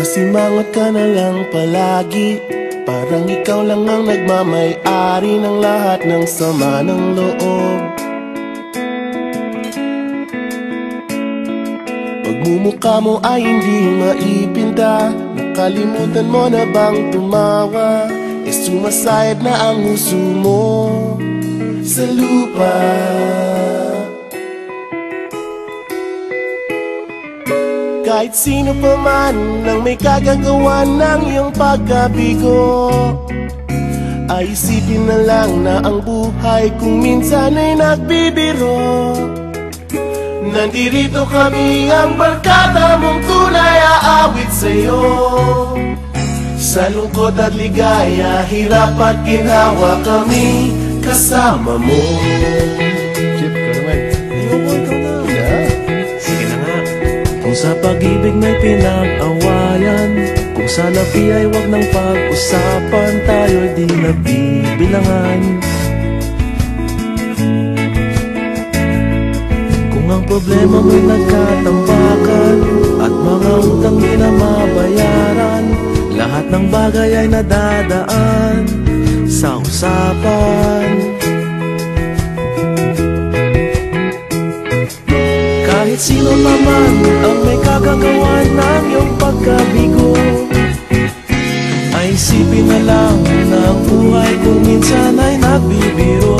Kasimangot ka na lang palagi, parang ikaw lang ang nagmamay-ari ng lahat ng sama ng loob. Pagmumukha mo ay hindi maipinta, nakalimutan mo na bang tumawa? E sumasayad na ang huso mo sa lupa. Kahit sino pa man ang may kagagawa ng iyong pagkabigo, ay isipin na lang na ang buhay kung minsan ay nagbibiro. Nandirito kami, ang barkada mong tunay aawit sa'yo. Sa lungkot at ligaya, hirap at ginhawa kami kasama mo. Chip ka naman. Ayoko ito na. Sige na nga. Kung sa pag-ibig may pinag-awayan, kung sa labi ay wag nang pag-usapan, tayo'y di nagbibilangan. Kung ang problema mo'y nagkatambakan at mga utang di na mabayaran, lahat ng bagay ay nadadaan sa usapan. Kahit sino pa man ang may kagagawa ng iyong pagkabigo, ay isipin na lang na ang buhay kung minsan ay nagbibiro.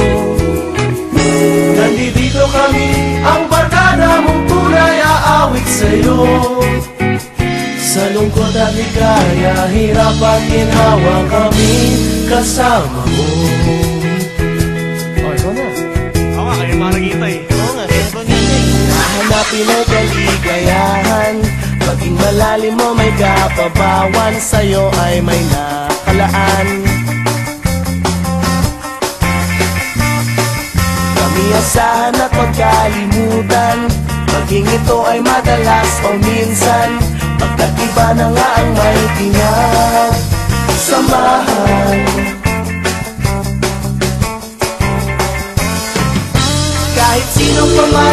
Nandito kami, ang barkada mong tunay aawit sa'yo. Sa lungkot at ligaya, hirap at ginhawa kami kasama mo. Oh, ikaw na. Ako nga, kayo mga nagintay. Oo nga, kaya ba ganyan? Hahanapin ay kaligayahan, paging malalim mo may kapabawan, sa'yo ay may nakalaan. Kami asahan at magkalimutan, maging ito ay madalas o minsan, pagkat iba na nga ang may pinagsamahan. Kahit sino pa man